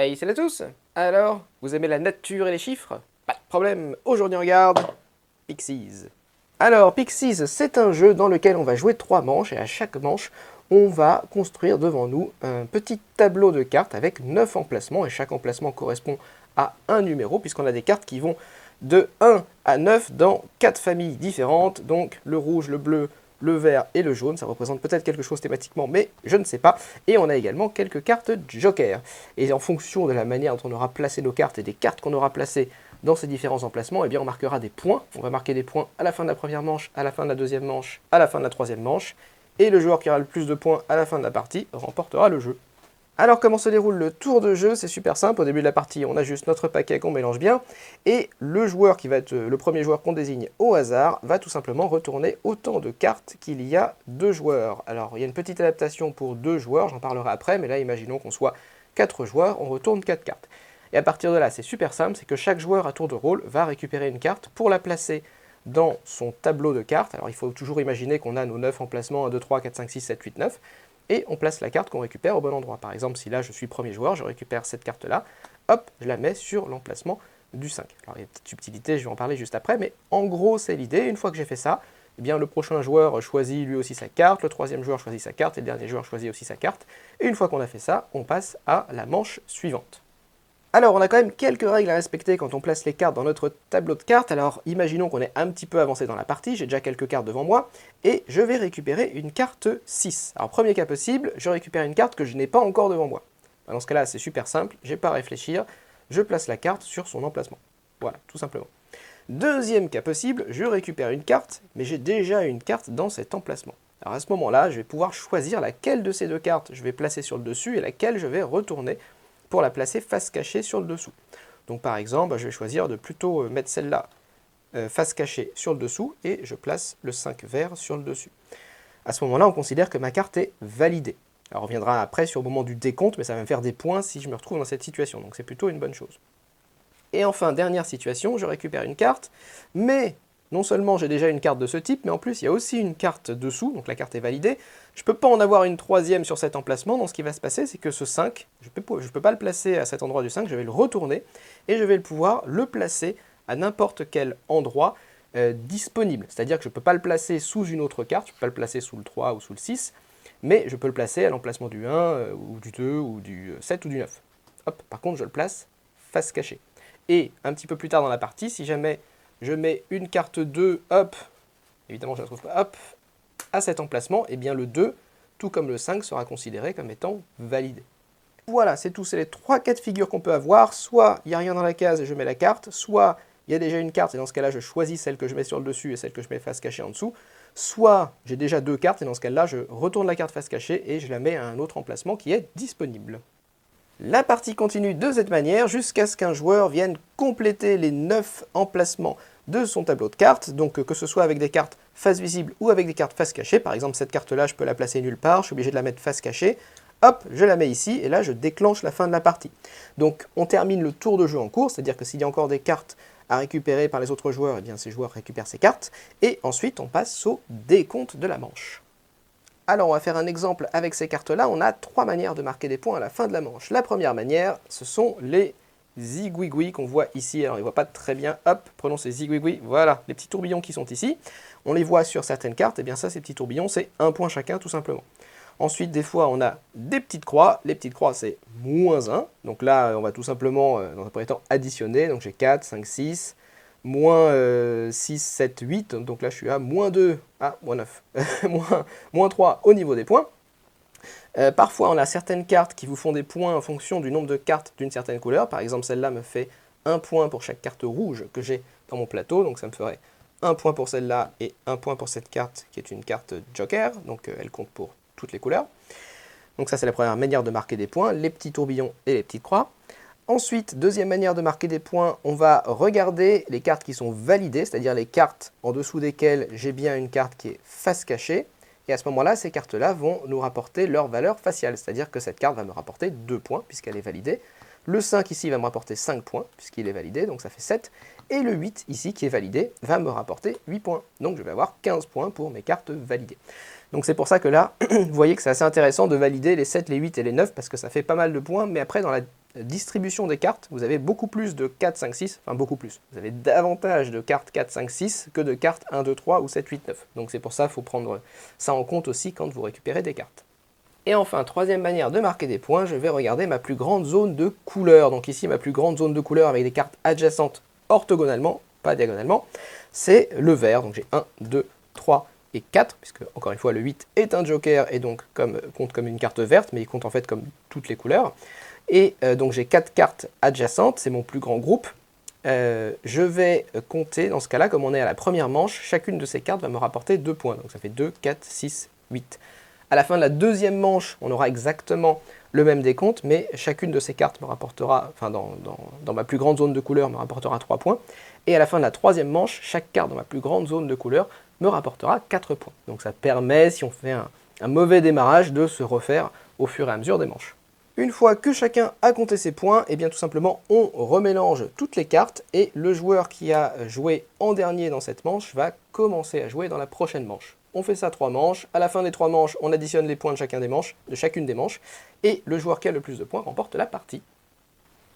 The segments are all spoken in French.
Hey, salut à tous! Alors, vous aimez la nature et les chiffres? Pas de problème, aujourd'hui on regarde Pixies. Alors, Pixies, c'est un jeu dans lequel on va jouer 3 manches, et à chaque manche, on va construire devant nous un petit tableau de cartes avec 9 emplacements, et chaque emplacement correspond à un numéro, puisqu'on a des cartes qui vont de 1 à 9 dans 4 familles différentes, donc le rouge, le bleu, le vert et le jaune, ça représente peut-être quelque chose thématiquement, mais je ne sais pas. Et on a également quelques cartes Joker. Et en fonction de la manière dont on aura placé nos cartes et des cartes qu'on aura placées dans ces différents emplacements, eh bien on marquera des points. On va marquer des points à la fin de la première manche, à la fin de la deuxième manche, à la fin de la troisième manche. Et le joueur qui aura le plus de points à la fin de la partie remportera le jeu. Alors comment se déroule le tour de jeu? C'est super simple, au début de la partie on a juste notre paquet qu'on mélange bien, et le joueur qui va être le premier joueur qu'on désigne au hasard va tout simplement retourner autant de cartes qu'il y a 2 joueurs. Alors il y a une petite adaptation pour 2 joueurs, j'en parlerai après, mais là imaginons qu'on soit 4 joueurs, on retourne 4 cartes. Et à partir de là c'est super simple, c'est que chaque joueur à tour de rôle va récupérer une carte pour la placer dans son tableau de cartes. Alors il faut toujours imaginer qu'on a nos 9 emplacements, 1, 2, 3, 4, 5, 6, 7, 8, 9, et on place la carte qu'on récupère au bon endroit. Par exemple, si là je suis premier joueur, je récupère cette carte-là, hop, je la mets sur l'emplacement du 5. Alors il y a une petite subtilité, je vais en parler juste après, mais en gros c'est l'idée. Une fois que j'ai fait ça, eh bien, le prochain joueur choisit lui aussi sa carte, le troisième joueur choisit sa carte, et le dernier joueur choisit aussi sa carte. Et une fois qu'on a fait ça, on passe à la manche suivante. Alors, on a quand même quelques règles à respecter quand on place les cartes dans notre tableau de cartes. Alors, imaginons qu'on est un petit peu avancé dans la partie, j'ai déjà quelques cartes devant moi, et je vais récupérer une carte 6. Alors, premier cas possible, je récupère une carte que je n'ai pas encore devant moi. Dans ce cas-là, c'est super simple, j'ai pas à réfléchir, je place la carte sur son emplacement. Voilà, tout simplement. Deuxième cas possible, je récupère une carte, mais j'ai déjà une carte dans cet emplacement. Alors à ce moment-là, je vais pouvoir choisir laquelle de ces 2 cartes je vais placer sur le dessus et laquelle je vais retourner pour la placer face cachée sur le dessous. Donc par exemple, je vais choisir de plutôt mettre celle-là face cachée sur le dessous et je place le 5 vert sur le dessus. À ce moment-là, on considère que ma carte est validée. Alors on reviendra après sur le moment du décompte, mais ça va me faire des points si je me retrouve dans cette situation, donc c'est plutôt une bonne chose. Et enfin, dernière situation, je récupère une carte, mais non seulement j'ai déjà une carte de ce type, mais en plus il y a aussi une carte dessous, donc la carte est validée. Je ne peux pas en avoir une troisième sur cet emplacement, donc ce qui va se passer, c'est que ce 5, je ne peux pas le placer à cet endroit du 5, je vais le retourner, et je vais pouvoir le placer à n'importe quel endroit disponible. C'est-à-dire que je ne peux pas le placer sous une autre carte, je ne peux pas le placer sous le 3 ou sous le 6, mais je peux le placer à l'emplacement du 1, ou du 2, ou du 7 ou du 9. Hop, par contre, je le place face cachée. Et un petit peu plus tard dans la partie, si jamais je mets une carte 2, hop, évidemment je ne la trouve pas, hop, à cet emplacement, et bien le 2, tout comme le 5, sera considéré comme étant validé. Voilà, c'est tout, c'est les 3 cas de figure qu'on peut avoir. Soit il n'y a rien dans la case et je mets la carte, soit il y a déjà une carte et dans ce cas-là je choisis celle que je mets sur le dessus et celle que je mets face cachée en dessous. Soit j'ai déjà 2 cartes et dans ce cas-là je retourne la carte face cachée et je la mets à un autre emplacement qui est disponible. La partie continue de cette manière jusqu'à ce qu'un joueur vienne compléter les 9 emplacements de son tableau de cartes, donc que ce soit avec des cartes face visible ou avec des cartes face cachée. Par exemple, cette carte-là, je peux la placer nulle part, je suis obligé de la mettre face cachée. Hop, je la mets ici, et là, je déclenche la fin de la partie. Donc, on termine le tour de jeu en cours, c'est-à-dire que s'il y a encore des cartes à récupérer par les autres joueurs, eh bien, ces joueurs récupèrent ces cartes, et ensuite, on passe au décompte de la manche. Alors on va faire un exemple avec ces cartes-là. On a 3 manières de marquer des points à la fin de la manche. La première manière, ce sont les zigouigouis qu'on voit ici. Alors on ne voit pas très bien. Hop, prenons ces zigouigouis. Voilà, les petits tourbillons qui sont ici. On les voit sur certaines cartes. Et bien ça, ces petits tourbillons, c'est 1 point chacun, tout simplement. Ensuite, des fois, on a des petites croix. Les petites croix, c'est -1. Donc là, on va tout simplement, dans un premier temps, additionner. Donc j'ai 4, 5, 6 moins 6, 7, 8, donc là je suis à -2, -9, -3 au niveau des points. Parfois on a certaines cartes qui vous font des points en fonction du nombre de cartes d'une certaine couleur, par exemple celle-là me fait 1 point pour chaque carte rouge que j'ai dans mon plateau, donc ça me ferait 1 point pour celle-là et 1 point pour cette carte qui est une carte Joker, donc elle compte pour toutes les couleurs. Donc ça c'est la première manière de marquer des points, les petits tourbillons et les petites croix. Ensuite, deuxième manière de marquer des points, on va regarder les cartes qui sont validées, c'est-à-dire les cartes en dessous desquelles j'ai bien une carte qui est face cachée. Et à ce moment-là, ces cartes-là vont nous rapporter leur valeur faciale, c'est-à-dire que cette carte va me rapporter 2 points puisqu'elle est validée. Le 5 ici va me rapporter 5 points puisqu'il est validé, donc ça fait 7. Et le 8 ici qui est validé va me rapporter 8 points. Donc je vais avoir 15 points pour mes cartes validées. Donc c'est pour ça que là, vous voyez que c'est assez intéressant de valider les 7, les 8 et les 9 parce que ça fait pas mal de points, mais après dans la distribution des cartes, vous avez beaucoup plus de 4, 5, 6, enfin beaucoup plus. Vous avez davantage de cartes 4, 5, 6 que de cartes 1, 2, 3 ou 7, 8, 9. Donc c'est pour ça qu'il faut prendre ça en compte aussi quand vous récupérez des cartes. Et enfin, troisième manière de marquer des points, je vais regarder ma plus grande zone de couleur. Donc ici, ma plus grande zone de couleur avec des cartes adjacentes orthogonalement, pas diagonalement, c'est le vert. Donc j'ai 1, 2, 3 et 4, puisque encore une fois le 8 est un joker et donc compte comme une carte verte, mais il compte en fait comme toutes les couleurs. Et donc j'ai 4 cartes adjacentes, c'est mon plus grand groupe. Je vais compter, dans ce cas-là, comme on est à la première manche, chacune de ces cartes va me rapporter 2 points. Donc ça fait 2, 4, 6, 8. À la fin de la deuxième manche, on aura exactement le même décompte, mais chacune de ces cartes me rapportera, enfin dans ma plus grande zone de couleur, me rapportera 3 points. Et à la fin de la troisième manche, chaque carte dans ma plus grande zone de couleur me rapportera 4 points. Donc ça permet, si on fait un mauvais démarrage, de se refaire au fur et à mesure des manches. Une fois que chacun a compté ses points, et bien tout simplement on remélange toutes les cartes et le joueur qui a joué en dernier dans cette manche va commencer à jouer dans la prochaine manche. On fait ça 3 manches, à la fin des 3 manches, on additionne les points de chacune des manches, et le joueur qui a le plus de points remporte la partie.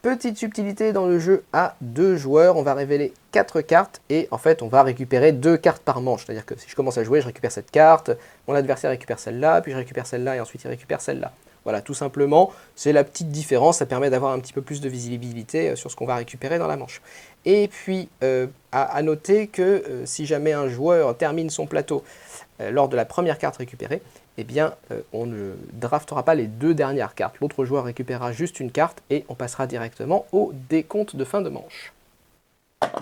Petite subtilité dans le jeu à 2 joueurs, on va révéler 4 cartes, et en fait on va récupérer 2 cartes par manche, c'est-à-dire que si je commence à jouer, je récupère cette carte, mon adversaire récupère celle-là, puis je récupère celle-là, et ensuite il récupère celle-là. Voilà, tout simplement, c'est la petite différence, ça permet d'avoir un petit peu plus de visibilité sur ce qu'on va récupérer dans la manche. Et puis, à noter que si jamais un joueur termine son plateau lors de la première carte récupérée, eh bien, on ne draftera pas les 2 dernières cartes. L'autre joueur récupérera juste une carte et on passera directement au décompte de fin de manche.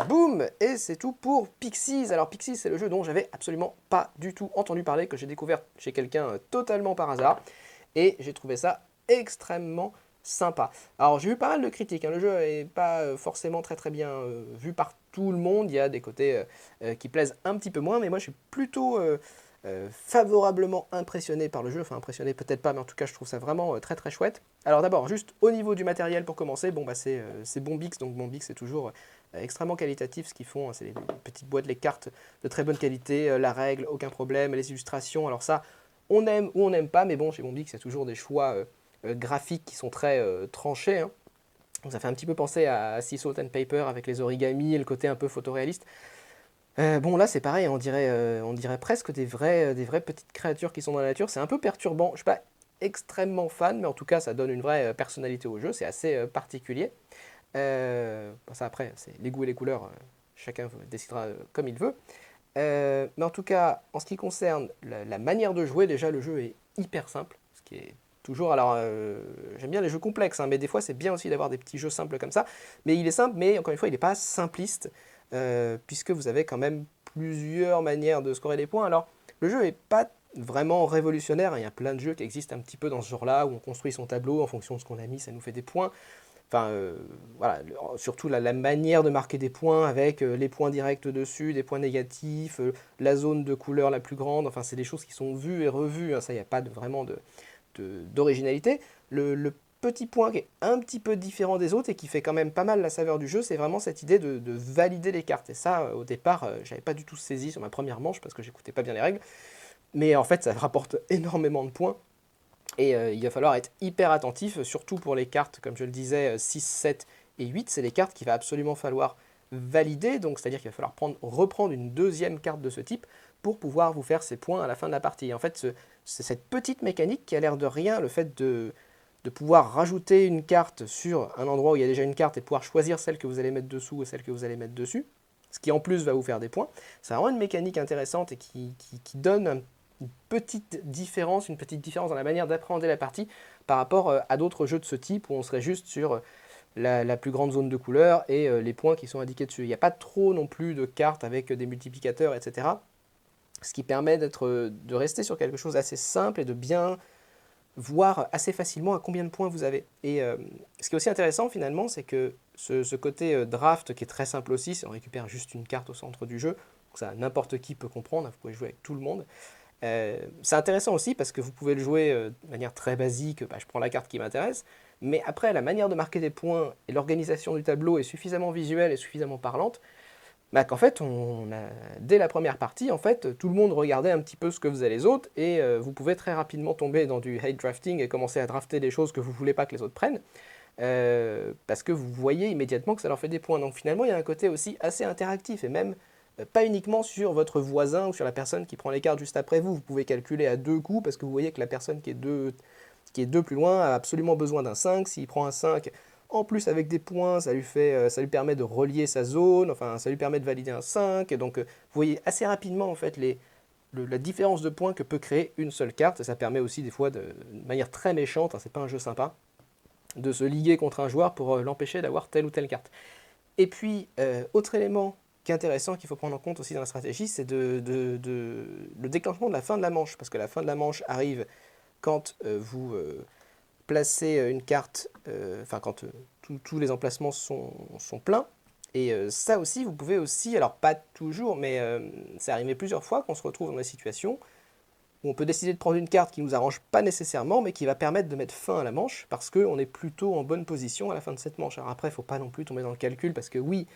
Boum! Et c'est tout pour Pixies. Alors Pixies, c'est le jeu dont j'avais absolument pas du tout entendu parler, que j'ai découvert chez quelqu'un totalement par hasard. Et j'ai trouvé ça extrêmement sympa. Alors j'ai eu pas mal de critiques, hein. Le jeu n'est pas forcément très bien vu par tout le monde, il y a des côtés qui plaisent un petit peu moins, mais moi je suis plutôt favorablement impressionné par le jeu, enfin impressionné peut-être pas, mais en tout cas je trouve ça vraiment très chouette. Alors d'abord, juste au niveau du matériel pour commencer, bon bah c'est Bombix, donc Bombix c'est toujours extrêmement qualitatif ce qu'ils font, hein. C'est les petites boîtes, les cartes de très bonne qualité, la règle, aucun problème, les illustrations, alors ça, on aime ou on n'aime pas, mais bon, chez Bombix, il y a toujours des choix graphiques qui sont très tranchés, hein. Donc ça fait un petit peu penser à Sea Salt and Paper avec les origamis et le côté un peu photoréaliste. Bon, là, c'est pareil, on dirait presque des vraies petites créatures qui sont dans la nature. C'est un peu perturbant. Je ne suis pas extrêmement fan, mais en tout cas, ça donne une vraie personnalité au jeu. C'est assez particulier. Ça, après, c'est les goûts et les couleurs. Chacun décidera comme il veut. Mais en tout cas, en ce qui concerne la manière de jouer, déjà le jeu est hyper simple, ce qui est toujours... Alors, j'aime bien les jeux complexes, hein, mais des fois c'est bien aussi d'avoir des petits jeux simples comme ça. Mais il est simple, mais encore une fois, il n'est pas simpliste, puisque vous avez quand même plusieurs manières de scorer les points. Alors, le jeu n'est pas vraiment révolutionnaire, hein. Il y a plein de jeux qui existent un petit peu dans ce genre-là, où on construit son tableau en fonction de ce qu'on a mis, ça nous fait des points. Enfin, voilà, surtout la manière de marquer des points avec les points directs dessus, des points négatifs, la zone de couleur la plus grande, enfin c'est des choses qui sont vues et revues, hein, ça il n'y a pas vraiment d'originalité. Le petit point qui est un petit peu différent des autres et qui fait quand même pas mal la saveur du jeu, c'est vraiment cette idée de valider les cartes. Et ça, au départ, j'avais pas du tout saisi sur ma première manche parce que j'écoutais pas bien les règles, mais en fait ça rapporte énormément de points. Et il va falloir être hyper attentif, surtout pour les cartes, comme je le disais, 6, 7 et 8, c'est les cartes qu'il va absolument falloir valider, donc c'est-à-dire qu'il va falloir reprendre une deuxième carte de ce type pour pouvoir vous faire ces points à la fin de la partie. Et en fait, c'est cette petite mécanique qui a l'air de rien, le fait de pouvoir rajouter une carte sur un endroit où il y a déjà une carte et pouvoir choisir celle que vous allez mettre dessous et celle que vous allez mettre dessus, ce qui en plus va vous faire des points. C'est vraiment une mécanique intéressante et qui donne une petite différence dans la manière d'appréhender la partie par rapport à d'autres jeux de ce type où on serait juste sur la plus grande zone de couleur et les points qui sont indiqués dessus. Il n'y a pas trop non plus de cartes avec des multiplicateurs, etc. Ce qui permet de rester sur quelque chose d'assez simple et de bien voir assez facilement à combien de points vous avez. Et ce qui est aussi intéressant finalement, c'est que ce côté draft qui est très simple aussi, c'est on récupère juste une carte au centre du jeu, donc ça n'importe qui peut comprendre, vous pouvez jouer avec tout le monde. C'est intéressant aussi parce que vous pouvez le jouer de manière très basique, je prends la carte qui m'intéresse, mais après la manière de marquer des points et l'organisation du tableau est suffisamment visuelle et suffisamment parlante, qu'en fait, dès la première partie, en fait, tout le monde regardait un petit peu ce que faisaient les autres, et vous pouvez très rapidement tomber dans du hate drafting et commencer à drafter des choses que vous ne voulez pas que les autres prennent. parce que vous voyez immédiatement que ça leur fait des points. Donc finalement, il y a un côté aussi assez interactif, et même pas uniquement sur votre voisin ou sur la personne qui prend les cartes juste après vous. Vous pouvez calculer à 2 coups, parce que vous voyez que la personne qui est 2 plus loin a absolument besoin d'un 5. S'il prend un 5, en plus avec des points, ça lui permet de relier sa zone, enfin ça lui permet de valider un 5. Donc vous voyez assez rapidement en fait la différence de points que peut créer une seule carte. Et ça permet aussi des fois, de manière très méchante, hein, c'est pas un jeu sympa, de se liguer contre un joueur pour l'empêcher d'avoir telle ou telle carte. Et puis, autre élément qui est intéressant, qu'il faut prendre en compte aussi dans la stratégie, c'est le déclenchement de la fin de la manche. Parce que la fin de la manche arrive quand vous placez une carte, enfin quand tous les emplacements sont pleins. Et ça aussi, vous pouvez aussi, alors pas toujours, mais c'est arrivé plusieurs fois qu'on se retrouve dans des situations où on peut décider de prendre une carte qui ne nous arrange pas nécessairement, mais qui va permettre de mettre fin à la manche, parce qu'on est plutôt en bonne position à la fin de cette manche. Alors après, il ne faut pas non plus tomber dans le calcul, parce que oui,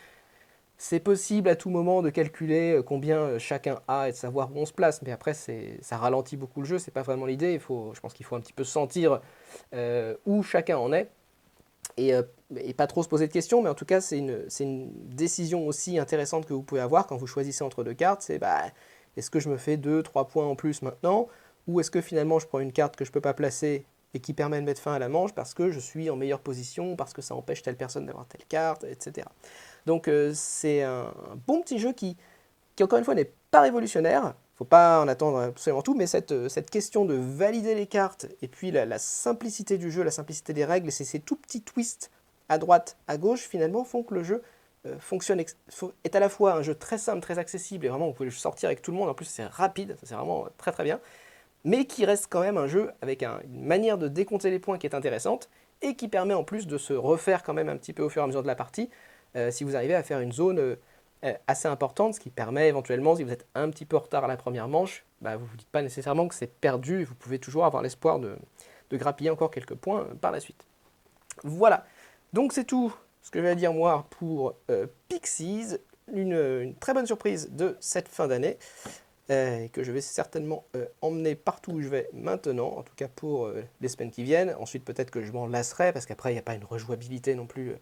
c'est possible à tout moment de calculer combien chacun a et de savoir où on se place, mais après, ça ralentit beaucoup le jeu, c'est pas vraiment l'idée. Je pense qu'il faut un petit peu sentir où chacun en est, et pas trop se poser de questions, mais en tout cas, c'est une décision aussi intéressante que vous pouvez avoir quand vous choisissez entre deux cartes. C'est est-ce que je me fais 2-3 points en plus maintenant, ou est-ce que finalement je prends une carte que je ne peux pas placer et qui permet de mettre fin à la manche parce que je suis en meilleure position, parce que ça empêche telle personne d'avoir telle carte, etc. Donc c'est un bon petit jeu qui encore une fois n'est pas révolutionnaire. Il ne faut pas en attendre absolument tout, mais cette question de valider les cartes, et puis la simplicité du jeu, la simplicité des règles, et ces tout petits twists à droite, à gauche, finalement, font que le jeu est à la fois un jeu très simple, très accessible, et vraiment, vous pouvez le sortir avec tout le monde. En plus, c'est rapide, c'est vraiment très très bien, mais qui reste quand même un jeu avec une manière de décompter les points qui est intéressante, et qui permet en plus de se refaire quand même un petit peu au fur et à mesure de la partie, si vous arrivez à faire une zone assez importante, ce qui permet éventuellement, si vous êtes un petit peu en retard à la première manche, vous ne vous dites pas nécessairement que c'est perdu, et vous pouvez toujours avoir l'espoir de grappiller encore quelques points par la suite. Voilà, donc c'est tout ce que je vais dire moi pour Pixies, une très bonne surprise de cette fin d'année, que je vais certainement emmener partout où je vais maintenant, en tout cas pour les semaines qui viennent. Ensuite peut-être que je m'en lasserai, parce qu'après il n'y a pas une rejouabilité non plus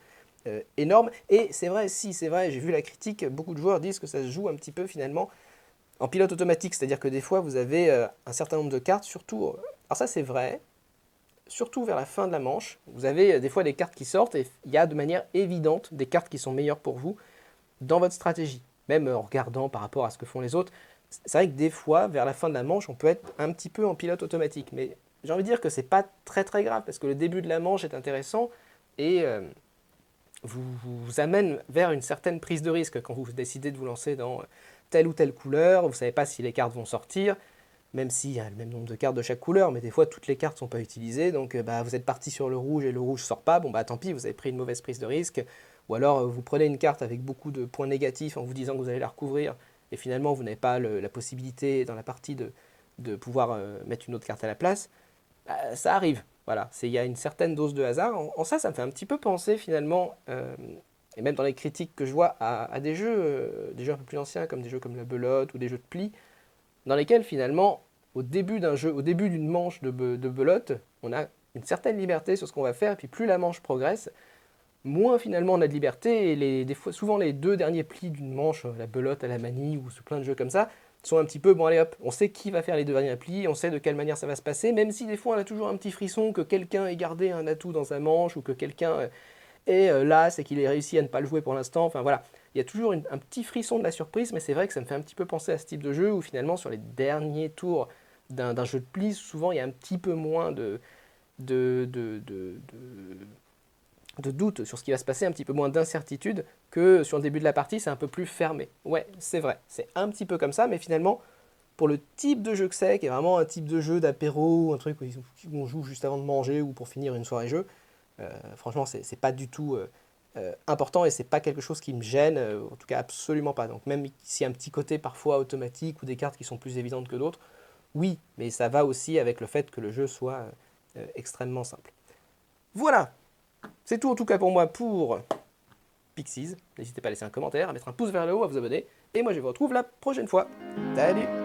énorme. Et c'est vrai, j'ai vu la critique, beaucoup de joueurs disent que ça se joue un petit peu finalement en pilote automatique, c'est-à-dire que des fois vous avez un certain nombre de cartes, surtout, alors ça c'est vrai, surtout vers la fin de la manche, vous avez des fois des cartes qui sortent, et il y a de manière évidente des cartes qui sont meilleures pour vous dans votre stratégie, même en regardant par rapport à ce que font les autres. C'est vrai que des fois, vers la fin de la manche, on peut être un petit peu en pilote automatique, mais j'ai envie de dire que c'est pas très très grave, parce que le début de la manche est intéressant, et vous amène vers une certaine prise de risque quand vous décidez de vous lancer dans telle ou telle couleur. Vous ne savez pas si les cartes vont sortir, même s'il y a le même nombre de cartes de chaque couleur, mais des fois toutes les cartes ne sont pas utilisées, donc vous êtes parti sur le rouge et le rouge ne sort pas, tant pis, vous avez pris une mauvaise prise de risque. Ou alors vous prenez une carte avec beaucoup de points négatifs en vous disant que vous allez la recouvrir, et finalement vous n'avez pas la possibilité dans la partie de pouvoir mettre une autre carte à la place. Ça arrive. Voilà, il y a une certaine dose de hasard. Ça me fait un petit peu penser finalement, et même dans les critiques que je vois, à des jeux un peu plus anciens, comme des jeux comme la belote ou des jeux de pli, dans lesquels finalement, au début d'une manche de belote, on a une certaine liberté sur ce qu'on va faire, et puis plus la manche progresse, moins finalement on a de liberté, et des fois, souvent les 2 derniers plis d'une manche, la belote à la manie ou plein de jeux comme ça, sont un petit peu, bon allez hop, on sait qui va faire les 2 derniers plis, on sait de quelle manière ça va se passer, même si des fois on a toujours un petit frisson que quelqu'un ait gardé un atout dans sa manche, ou que quelqu'un est là, c'est qu'il ait réussi à ne pas le jouer pour l'instant, enfin voilà. Il y a toujours un petit frisson de la surprise, mais c'est vrai que ça me fait un petit peu penser à ce type de jeu, où finalement sur les derniers tours d'un jeu de plis, souvent il y a un petit peu moins de doute sur ce qui va se passer, un petit peu moins d'incertitude, que sur le début de la partie, c'est un peu plus fermé. Ouais, c'est vrai, c'est un petit peu comme ça, mais finalement, pour le type de jeu que c'est, qui est vraiment un type de jeu d'apéro, un truc où on joue juste avant de manger ou pour finir une soirée jeu, franchement, c'est pas du tout important, et c'est pas quelque chose qui me gêne, en tout cas absolument pas. Donc même s'il y a un petit côté parfois automatique ou des cartes qui sont plus évidentes que d'autres, oui, mais ça va aussi avec le fait que le jeu soit extrêmement simple. Voilà, c'est tout en tout cas pour moi pour Pixies. N'hésitez pas à laisser un commentaire, à mettre un pouce vers le haut, à vous abonner. Et moi je vous retrouve la prochaine fois. Salut!